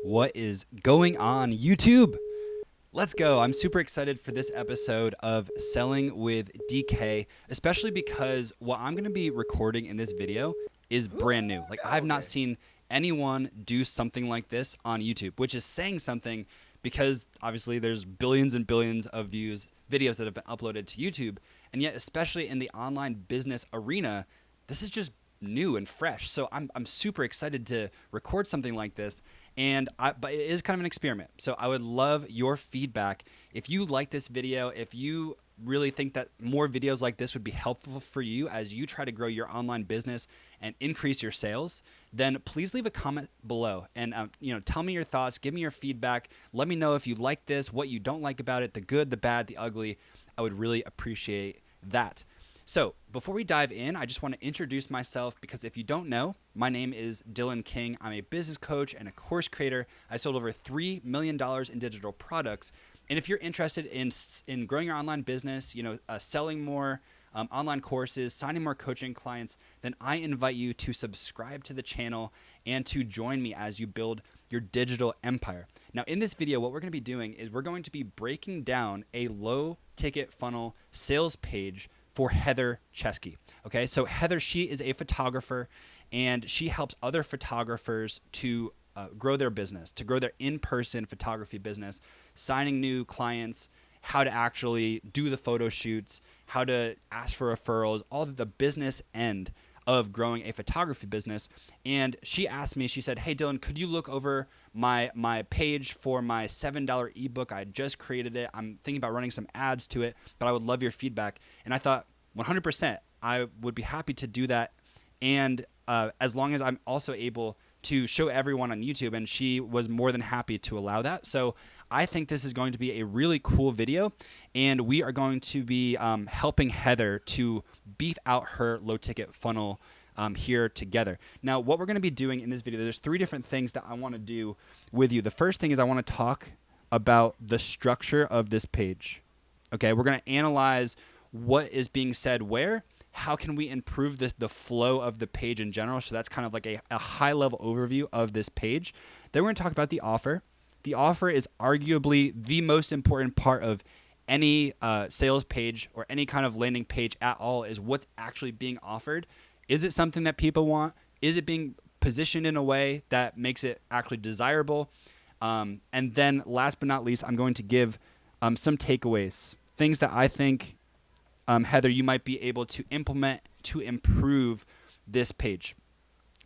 What is going on, YouTube? Let's go. I'm super excited for this episode of Selling with DK, especially because what I'm going to be recording in this video is brand new. Like, I've not seen anyone do something like this on YouTube, which is saying something because obviously there's billions and billions of videos that have been uploaded to YouTube. And yet, especially in the online business arena, this is just new and fresh. So I'm super excited to record something like this. But it is kind of an experiment. So I would love your feedback. If you like this video, if you really think that more videos like this would be helpful for you as you try to grow your online business and increase your sales, then please leave a comment below and tell me your thoughts, give me your feedback. Let me know if you like this, what you don't like about it, the good, the bad, the ugly. I would really appreciate that. So before we dive in, I just want to introduce myself because if you don't know, my name is Dylan King. I'm a business coach and a course creator. I sold over $3 million in digital products. And if you're interested in growing your online business, selling more online courses, signing more coaching clients, then I invite you to subscribe to the channel and to join me as you build your digital empire. Now, in this video, what we're going to be doing is we're going to be breaking down a low ticket funnel sales page for Heather Chesky. Okay, so Heather, she is a photographer and she helps other photographers to grow their business, to grow their in-person photography business, signing new clients, how to actually do the photo shoots, how to ask for referrals, all the business end of growing a photography business. And she asked me, she said, "Hey Dylan, could you look over my page for my $7 ebook? I just created it. I'm thinking about running some ads to it, but I would love your feedback." And I thought 100% I would be happy to do that. And as long as I'm also able to show everyone on YouTube, and she was more than happy to allow that. So I think this is going to be a really cool video, and we are going to be helping Heather to beef out her low ticket funnel here together. Now, what we're going to be doing in this video, there's 3 different things that I want to do with you. The first thing is I want to talk about the structure of this page. Okay, we're going to analyze what is being said where. How can we improve the flow of the page in general? So that's kind of like a high-level overview of this page. Then we're going to talk about the offer. The offer is arguably the most important part of any sales page or any kind of landing page at all, is what's actually being offered. Is it something that people want? Is it being positioned in a way that makes it actually desirable? And then last but not least, I'm going to give some takeaways, things that I think Heather, you might be able to implement to improve this page.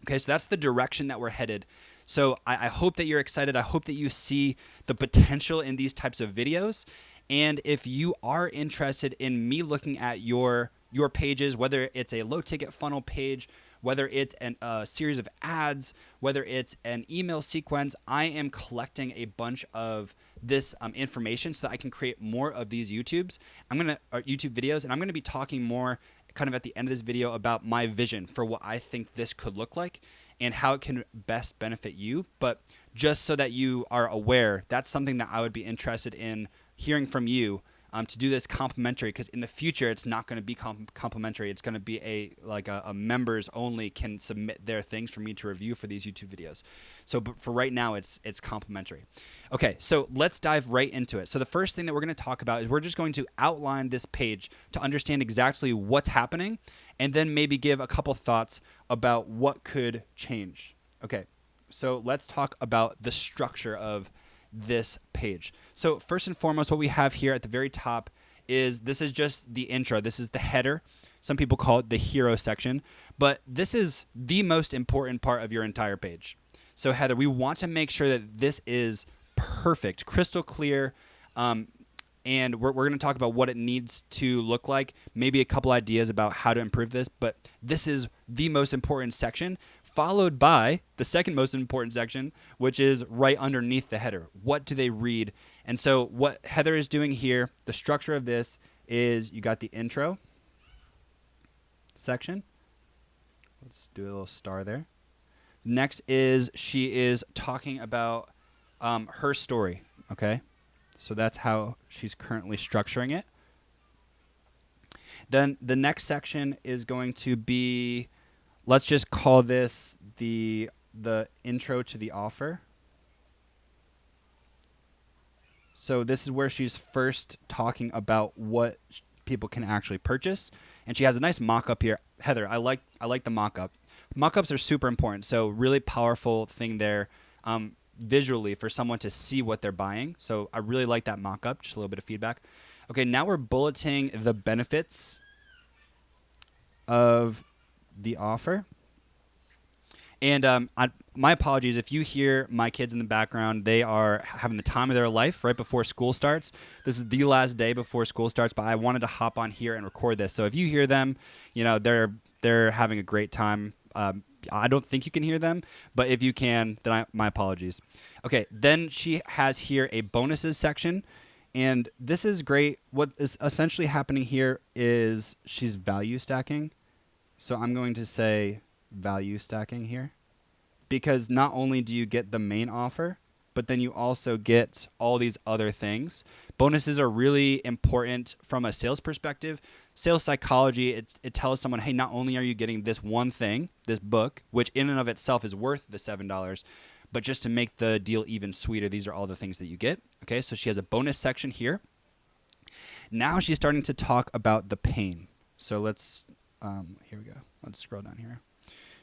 Okay, so that's the direction that we're headed. So I hope that you're excited. I hope that you see the potential in these types of videos. And if you are interested in me looking at your pages, whether it's a low ticket funnel page, whether it's a series of ads, whether it's an email sequence, I am collecting a bunch of this information so that I can create more of these YouTube videos, and I'm gonna be talking more kind of at the end of this video about my vision for what I think this could look like and how it can best benefit you. But just so that you are aware, that's something that I would be interested in hearing from you. To do this complimentary, because in the future it's not going to be complimentary. It's going to be a members only can submit their things for me to review for these YouTube videos. So, but for right now, it's complimentary. Okay, so let's dive right into it. So the first thing that we're going to talk about is we're just going to outline this page to understand exactly what's happening, and then maybe give a couple thoughts about what could change. Okay, so let's talk about the structure of this page. So first and foremost, what we have here at the very top is this is just the intro. This is the header. Some people call it the hero section, but this is the most important part of your entire page. So Heather, we want to make sure that this is perfect, crystal clear, and we're going to talk about what it needs to look like, maybe a couple ideas about how to improve this, but this is the most important section, followed by the second most important section, which is right underneath the header. What do they read? And so what Heather is doing here, the structure of this is you got the intro section. Let's do a little star there. Next is she is talking about her story, okay? So that's how she's currently structuring it. Then the next section is going to be, let's just call this the intro to the offer. So this is where she's first talking about what people can actually purchase, and she has a nice mock-up here. Heather, I like the mock-up. Mock-ups are super important, so really powerful thing there visually for someone to see what they're buying. So I really like that mock-up, just a little bit of feedback. Okay, now we're bulleting the benefits of the offer. And my apologies if you hear my kids in the background. They are having the time of their life right before school starts. This is the last day before school starts, but I wanted to hop on here and record this. So if you hear them, they're having a great time. I don't think you can hear them, but if you can, then my apologies. Okay, then she has here a bonuses section, and this is great. What is essentially happening here is she's value stacking. So I'm going to say value stacking here, because not only do you get the main offer, but then you also get all these other things. Bonuses are really important from a sales perspective. Sales psychology, it tells someone, hey, not only are you getting this one thing, this book, which in and of itself is worth the $7, but just to make the deal even sweeter, these are all the things that you get. Okay, so she has a bonus section here. Now she's starting to talk about the pain. So let's, here we go. Let's scroll down here.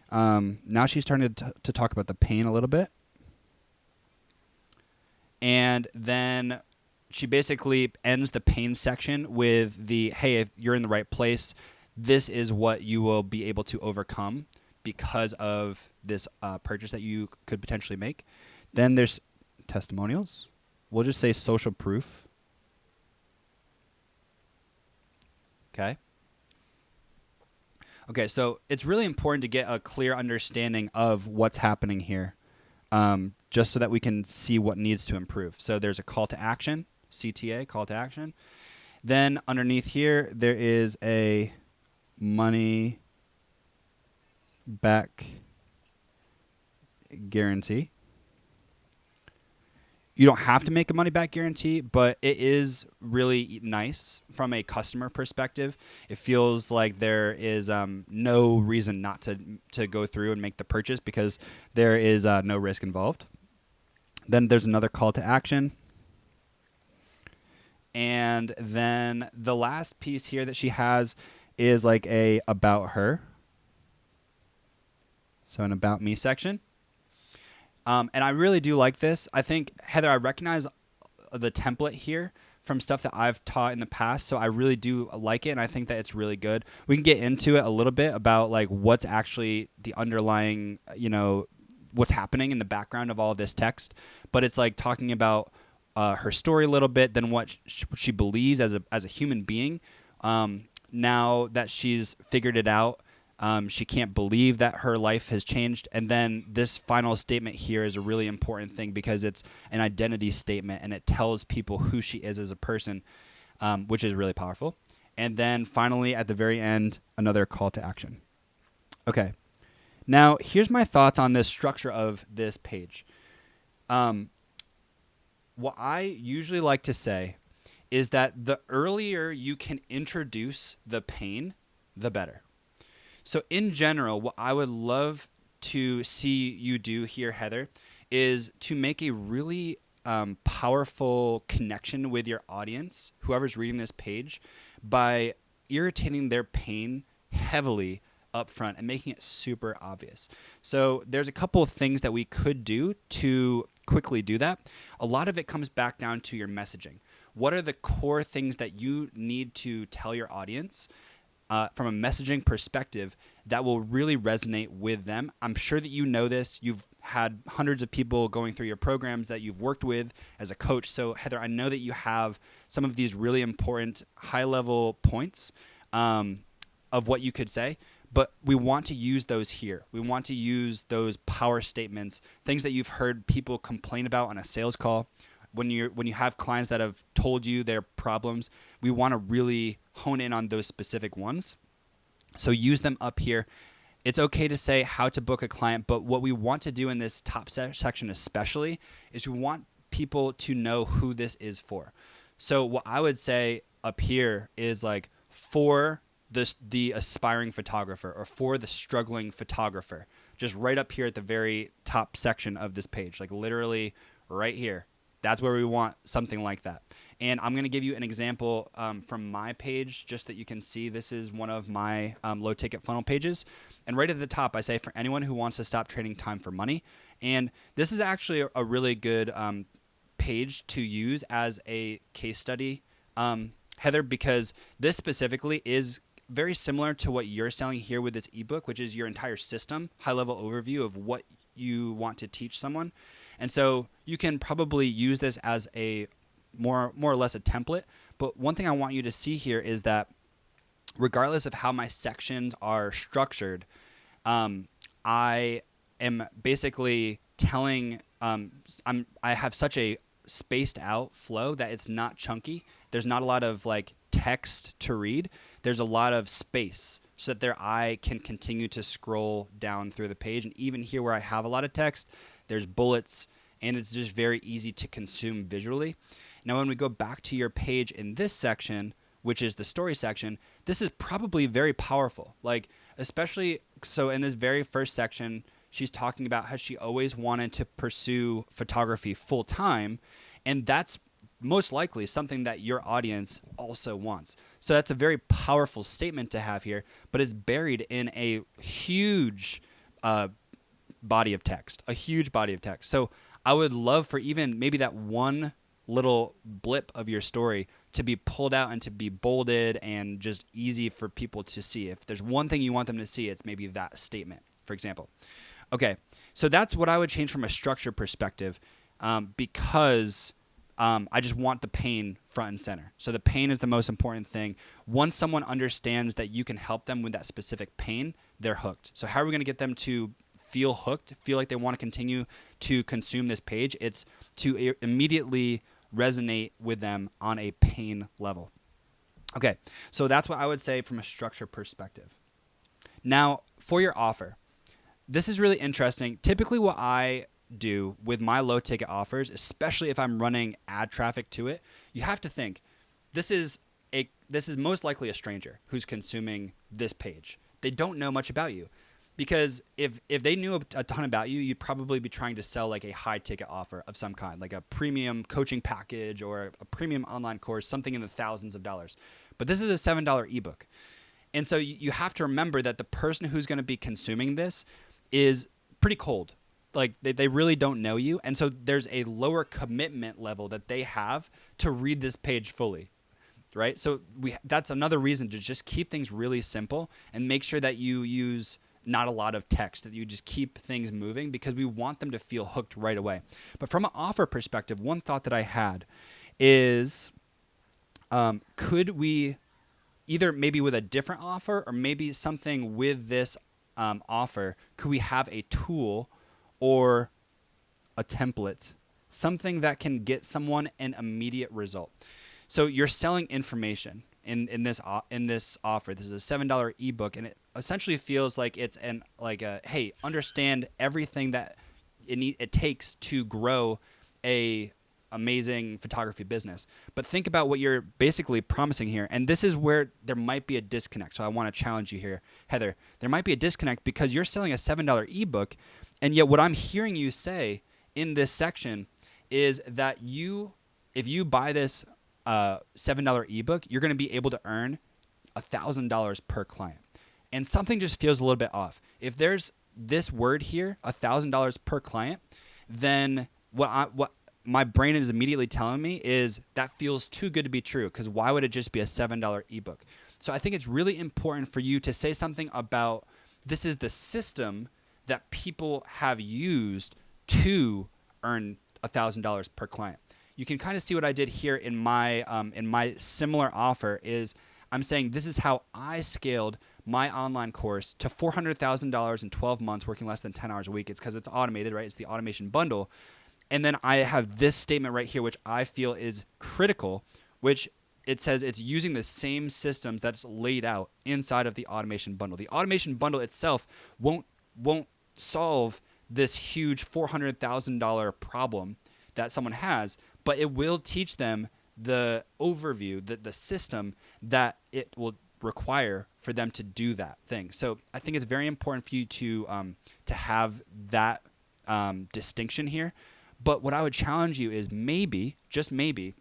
Now she's starting to talk about the pain a little bit. And then she basically ends the pain section with the, hey, if you're in the right place, this is what you will be able to overcome because of this purchase that you could potentially make. Then there's testimonials. We'll just say social proof. Okay. Okay, so it's really important to get a clear understanding of what's happening here, just so that we can see what needs to improve. So there's a call to action, CTA, call to action. Then underneath here, there is a money back guarantee. You don't have to make a money back guarantee, but it is really nice from a customer perspective. It feels like there is no reason not to go through and make the purchase because there is no risk involved. Then there's another call to action. And then the last piece here that she has is like a about her. So an about me section. And I really do like this. I think, Heather, I recognize the template here from stuff that I've taught in the past, so I really do like it, and I think that it's really good. We can get into it a little bit about like what's actually the underlying, what's happening in the background of all of this text, but it's like talking about her story a little bit, then what she believes as a human being. Now that she's figured it out, she can't believe that her life has changed. And then this final statement here is a really important thing because it's an identity statement and it tells people who she is as a person, which is really powerful. And then finally, at the very end, another call to action. Okay. Now, here's my thoughts on this structure of this page. What I usually like to say is that the earlier you can introduce the pain, the better. So in general, what I would love to see you do here, Heather, is to make a really powerful connection with your audience, whoever's reading this page, by irritating their pain heavily up front and making it super obvious. So there's a couple of things that we could do to quickly do that. A lot of it comes back down to your messaging. What are the core things that you need to tell your audience from a messaging perspective that will really resonate with them? I'm sure that you know this. You've had hundreds of people going through your programs that you've worked with as a coach. So Heather, I know that you have some of these really important high-level points of what you could say, but we want to use those here. We want to use those power statements, things that you've heard people complain about on a sales call. When you have clients that have told you their problems, we want to really hone in on those specific ones. So use them up here. It's okay to say how to book a client, but what we want to do in this top section especially is we want people to know who this is for. So what I would say up here is like for the aspiring photographer or for the struggling photographer, just right up here at the very top section of this page, like literally right here. That's where we want something like that. And I'm going to give you an example from my page just that you can see. This is one of my low ticket funnel pages. And right at the top, I say for anyone who wants to stop trading time for money. And this is actually a really good page to use as a case study, Heather, because this specifically is very similar to what you're selling here with this ebook, which is your entire system, high level overview of what you want to teach someone. And so you can probably use this as a more or less a template. But one thing I want you to see here is that regardless of how my sections are structured, I am basically telling I have such a spaced out flow that it's not chunky. There's not a lot of like text to read. There's a lot of space so that their eye can continue to scroll down through the page. And even here where I have a lot of text, there's bullets, and it's just very easy to consume visually. Now, when we go back to your page in this section, which is the story section, this is probably very powerful. Like, especially, so in this very first section, she's talking about how she always wanted to pursue photography full time. And that's most likely something that your audience also wants. So that's a very powerful statement to have here, but it's buried in a huge body of text, a huge body of text. So I would love for even maybe that one little blip of your story to be pulled out and to be bolded and just easy for people to see. If there's one thing you want them to see, it's maybe that statement, for example. Okay, so that's what I would change from a structure perspective, because I just want the pain front and center. So the pain is the most important thing. Once someone understands that you can help them with that specific pain, they're hooked. So how are we going to get them to feel hooked, feel like they want to continue to consume this page? It's to immediately resonate with them on a pain level. Okay, so that's what I would say from a structure perspective. Now, for your offer, this is really interesting. Typically what I do with my low ticket offers, especially if I'm running ad traffic to it, you have to think this is most likely a stranger who's consuming this page. They don't know much about you. Because if they knew a ton about you, you'd probably be trying to sell like a high ticket offer of some kind, like a premium coaching package or a premium online course, something in the thousands of dollars. But this is a $7 ebook. And so you have to remember that the person who's going to be consuming this is pretty cold. Like they really don't know you. And so there's a lower commitment level that they have to read this page fully. Right? So that's another reason to just keep things really simple and make sure that you use not a lot of text, that you just keep things moving, because we want them to feel hooked right away. But from an offer perspective, one thought that I had is, could we either maybe with a different offer or maybe something with this offer, could we have a tool or a template, something that can get someone an immediate result? So you're selling information in this offer. This is a $7 ebook, and it essentially feels like it's hey, understand everything that it takes to grow a amazing photography business. But think about what you're basically promising here, and this is where there might be a disconnect. So I want to challenge you here, Heather. There might be a disconnect because you're selling a $7 ebook, and yet what I'm hearing you say in this section is that if you buy this $7 ebook, you're going to be able to earn $1,000 per client. And something just feels a little bit off. If there's this word here, $1,000 per client, then what my brain is immediately telling me is that feels too good to be true, because why would it just be a $7 ebook? So I think it's really important for you to say something about this is the system that people have used to earn $1,000 per client. You can kind of see what I did here in my similar offer is I'm saying this is how I scaled my online course to $400,000 in 12 months working less than 10 hours a week. It's because it's automated, right? It's the automation bundle. And then I have this statement right here, which I feel is critical, which it says it's using the same systems that's laid out inside of the automation bundle. The automation bundle itself won't solve this huge $400,000 problem that someone has, but it will teach them the overview, the system that it will require for them to do that thing. So I think it's very important for you to have that distinction here. But what I would challenge you is maybe, just maybe,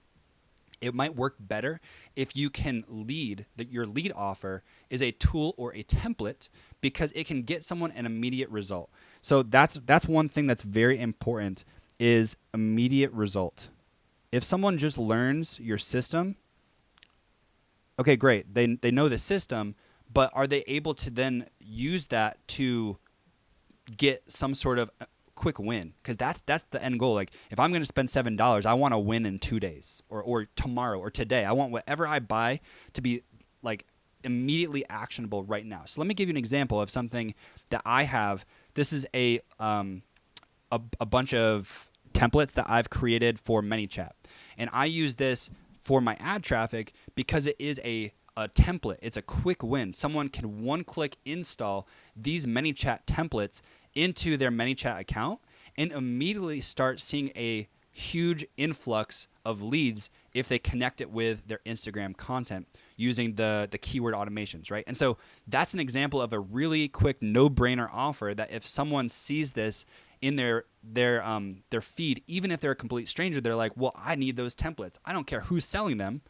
it might work better if you can lead that your lead offer is a tool or a template, because it can get someone an immediate result. So that's one thing that's very important, is immediate result. If someone just learns your system, okay, great. They know the system, but are they able to then use that to get some sort of quick win? Because that's the end goal. Like, if I'm going to spend $7, I want to win in 2 days or tomorrow or today. I want whatever I buy to be like immediately actionable right now. So let me give you an example of something that I have. This is a bunch of templates that I've created for ManyChat, and I use this for my ad traffic because it is a template. It's a quick win. Someone can one-click install these ManyChat templates into their ManyChat account and immediately start seeing a huge influx of leads if they connect it with their Instagram content using the keyword automations, right? And so that's an example of a really quick no-brainer offer that if someone sees this in their feed, even if they're a complete stranger, they're like, well, I need those templates. I don't care who's selling them.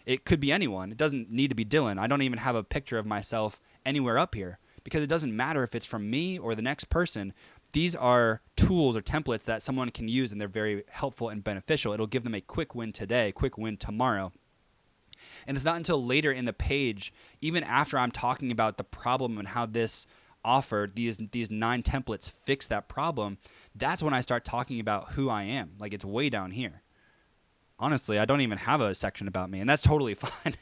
It could be anyone. It doesn't need to be Dylan. I don't even have a picture of myself anywhere up here, because it doesn't matter if it's from me or the next person. These are tools or templates that someone can use, and they're very helpful and beneficial. It'll give them a quick win today, quick win tomorrow. And it's not until later in the page, even after I'm talking about the problem and how this offer, these 9 templates fix that problem, that's when I start talking about who I am. Like, it's way down here. Honestly, I don't even have a section about me, and that's totally fine.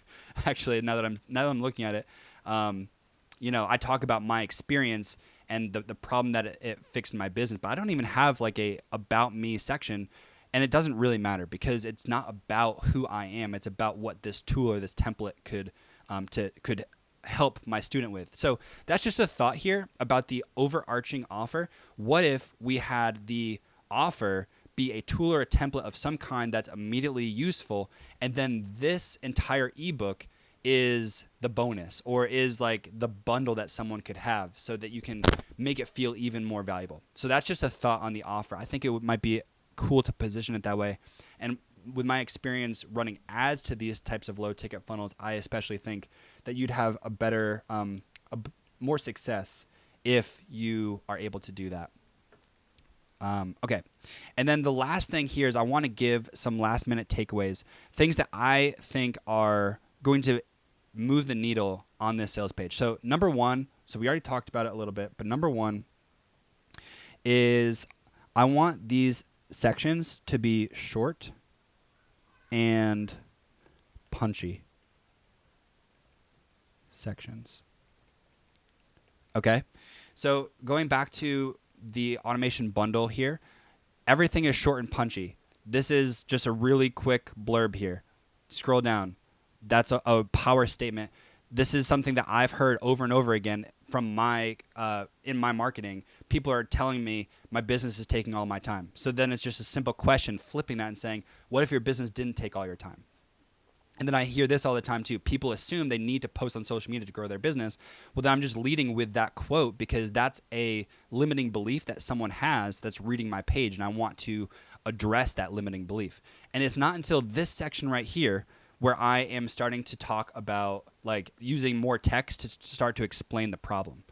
Actually, now that I'm looking at it, I talk about my experience and the problem that it fixed in my business, but I don't even have like a about me section, and it doesn't really matter because it's not about who I am. It's about what this tool or this template could help my student with. So that's just a thought here about the overarching offer. What if we had the offer be a tool or a template of some kind that's immediately useful, and then this entire ebook is the bonus, or is like the bundle that someone could have, so that you can make it feel even more valuable. So that's just a thought on the offer. I think it might be cool to position it that way. And with my experience running ads to these types of low ticket funnels, I especially think that you'd have a better, more success if you are able to do that. Okay. And then the last thing here is I want to give some last minute takeaways, things that I think are going to move the needle on this sales page. So number one, so we already talked about it a little bit, but number one is I want these sections to be short and punchy sections. Okay. So going back to the automation bundle here, everything is short and punchy. This is just a really quick blurb here. Scroll down. That's a power statement. This is something that I've heard over and over again from in my marketing. People are telling me my business is taking all my time. So then it's just a simple question, flipping that and saying, what if your business didn't take all your time? And then I hear this all the time too. People assume they need to post on social media to grow their business. Well, then I'm just leading with that quote because that's a limiting belief that someone has that's reading my page, and I want to address that limiting belief. And it's not until this section right here where I am starting to talk about like using more text to start to explain the problem.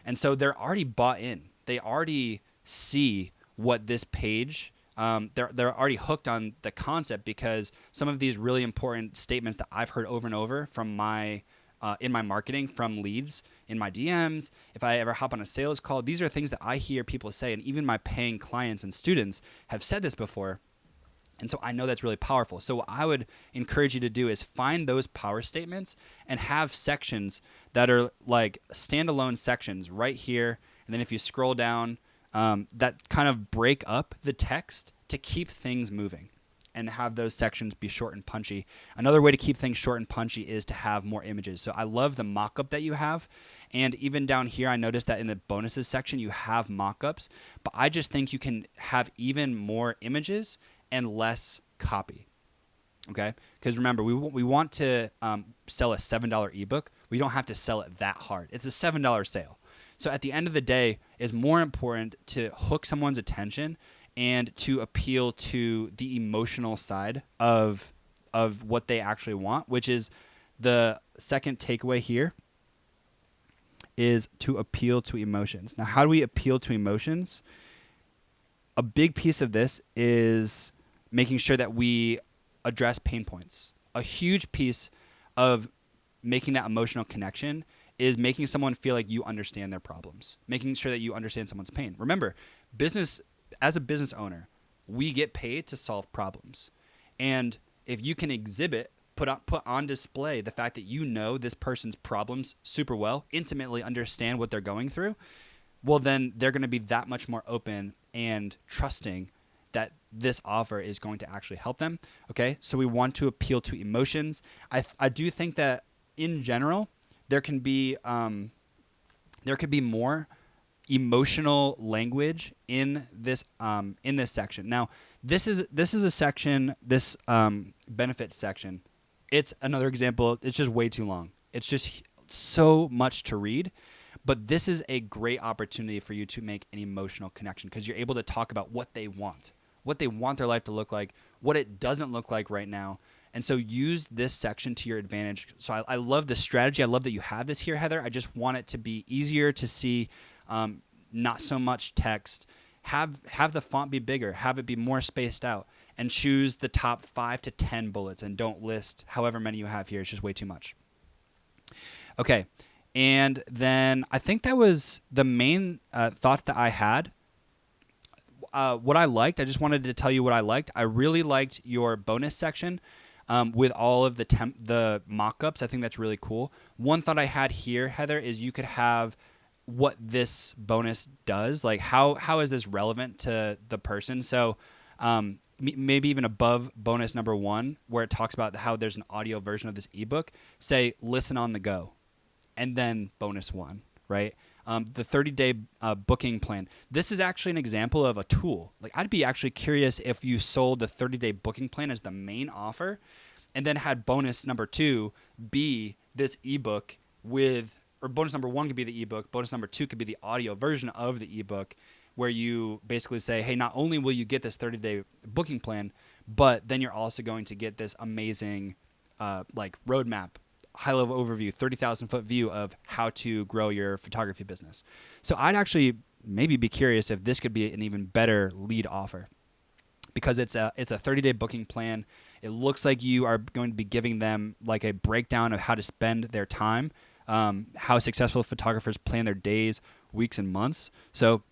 And so they're already bought in. They already see what this page they're already hooked on the concept, because some of these really important statements that I've heard over and over from my in my marketing, from leads in my DMs, if I ever hop on a sales call, these are things that I hear people say, and even my paying clients and students have said this before. And so I know that's really powerful. So what I would encourage you to do is find those power statements and have sections that are like standalone sections right here. And then if you scroll down, that kind of break up the text to keep things moving, and have those sections be short and punchy. Another way to keep things short and punchy is to have more images. So I love the mock-up that you have. And even down here, I noticed that in the bonuses section, you have mock-ups. But I just think you can have even more images and less copy. Okay? Because remember, we want to sell a $7 ebook. We don't have to sell it that hard. It's a $7 sale. So at the end of the day, it's more important to hook someone's attention and to appeal to the emotional side of what they actually want, which is the second takeaway here is to appeal to emotions. Now, how do we appeal to emotions? A big piece of this is making sure that we address pain points. A huge piece of making that emotional connection is making someone feel like you understand their problems, making sure that you understand someone's pain. Remember, as a business owner, we get paid to solve problems. And if you can put on display the fact that you know this person's problems super well, intimately understand what they're going through, well, then they're going to be that much more open and trusting that this offer is going to actually help them. Okay, so we want to appeal to emotions. I do think that in general there can be more emotional language in this section. Now, this is a section, this benefits section. It's another example. It's just way too long. It's just so much to read. But this is a great opportunity for you to make an emotional connection because you're able to talk about what they want their life to look like, what it doesn't look like right now. And so use this section to your advantage. So I love the strategy. I love that you have this here, Heather. I just want it to be easier to see, not so much text. Have the font be bigger, have it be more spaced out, and choose the top 5 to 10 bullets and don't list however many you have here. It's just way too much. Okay. And then I think that was the main thoughts that I had. What I liked, I just wanted to tell you what I liked. I really liked your bonus section with all of the mock-ups. I think that's really cool. One thought I had here, Heather, is you could have what this bonus does. Like how is this relevant to the person? So maybe even above bonus number 1, where it talks about how there's an audio version of this ebook, say listen on the go. And then bonus 1, right? The 30-day booking plan. This is actually an example of a tool. Like I'd be actually curious if you sold the 30-day booking plan as the main offer and then had bonus number 2 be this ebook or bonus number 1 could be the ebook. Bonus number 2 could be the audio version of the ebook where you basically say, hey, not only will you get this 30-day booking plan, but then you're also going to get this amazing roadmap, high-level overview, 30,000-foot view of how to grow your photography business. So I'd actually maybe be curious if this could be an even better lead offer because it's a 30-day booking plan. It looks like you are going to be giving them like a breakdown of how to spend their time, how successful photographers plan their days, weeks, and months. So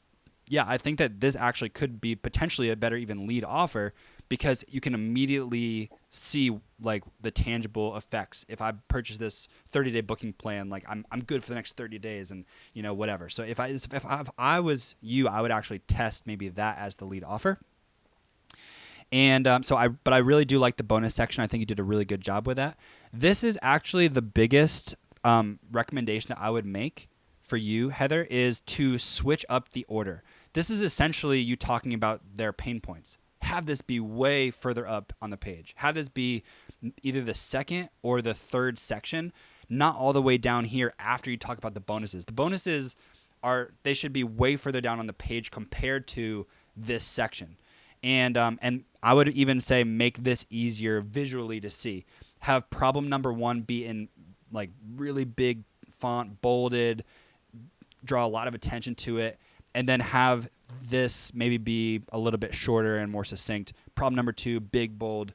yeah, I think that this actually could be potentially a better even lead offer because you can immediately see like the tangible effects. If I purchase this 30-day booking plan, like I'm good for the next 30 days and whatever. So if I was you, I would actually test maybe that as the lead offer. And but I really do like the bonus section. I think you did a really good job with that. This is actually the biggest recommendation that I would make for you, Heather, is to switch up the order. This is essentially you talking about their pain points. Have this be way further up on the page. Have this be either the second or the third section, not all the way down here after you talk about the bonuses. The bonuses they should be way further down on the page compared to this section. And I would even say make this easier visually to see. Have problem number 1 be in like really big font, bolded, draw a lot of attention to it, and then have this maybe be a little bit shorter and more succinct. Problem number 2, big, bold,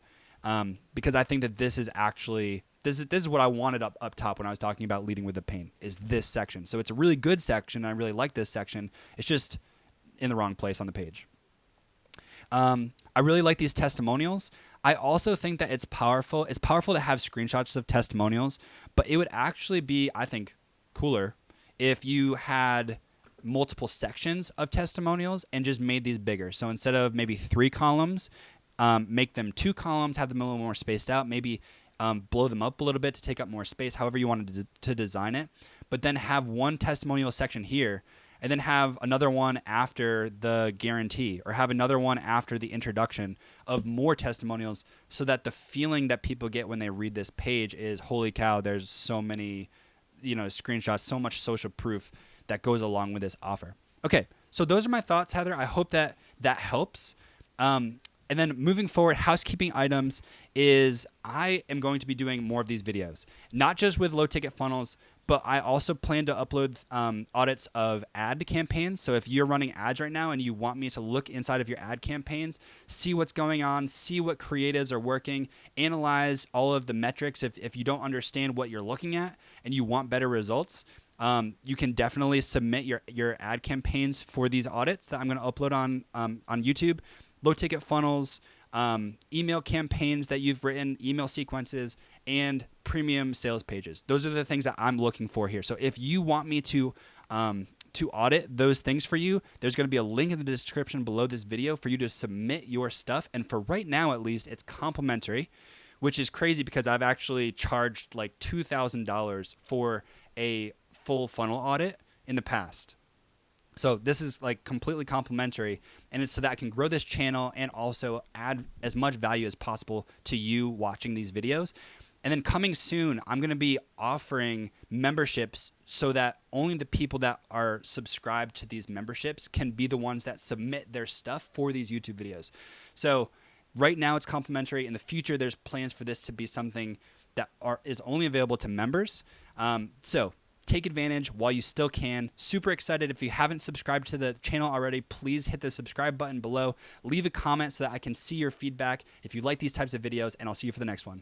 because I think that this is actually this is what I wanted up top when I was talking about leading with the pain, is this section. So it's a really good section. I really like this section. It's just in the wrong place on the page. I really like these testimonials. I also think that it's powerful. It's powerful to have screenshots of testimonials, but it would actually be, I think, cooler if you had multiple sections of testimonials and just made these bigger. So instead of maybe 3 columns, make them 2 columns, have them a little more spaced out, maybe blow them up a little bit to take up more space, however you wanted to design it, but then have one testimonial section here and then have another one after the guarantee, or have another one after the introduction of more testimonials, so that the feeling that people get when they read this page is, holy cow, there's so many, screenshots, so much social proof that goes along with this offer. Okay, so those are my thoughts, Heather. I hope that that helps. And then moving forward, housekeeping items is I am going to be doing more of these videos, not just with low ticket funnels, but I also plan to upload audits of ad campaigns. So if you're running ads right now and you want me to look inside of your ad campaigns, see what's going on, see what creatives are working, analyze all of the metrics. If you don't understand what you're looking at and you want better results, you can definitely submit your ad campaigns for these audits that I'm going to upload on YouTube. Low ticket funnels, email campaigns that you've written, email sequences, and premium sales pages. Those are the things that I'm looking for here. So if you want me to audit those things for you, there's going to be a link in the description below this video for you to submit your stuff. And for right now, at least, it's complimentary, which is crazy because I've actually charged like $2,000 for a full funnel audit in the past. So this is like completely complimentary, and it's so that I can grow this channel and also add as much value as possible to you watching these videos. And then coming soon, I'm going to be offering memberships so that only the people that are subscribed to these memberships can be the ones that submit their stuff for these YouTube videos. So right now it's complimentary. In the future, there's plans for this to be something that is only available to members. So take advantage while you still can. Super excited. If you haven't subscribed to the channel already, please hit the subscribe button below. Leave a comment so that I can see your feedback if you like these types of videos, and I'll see you for the next one.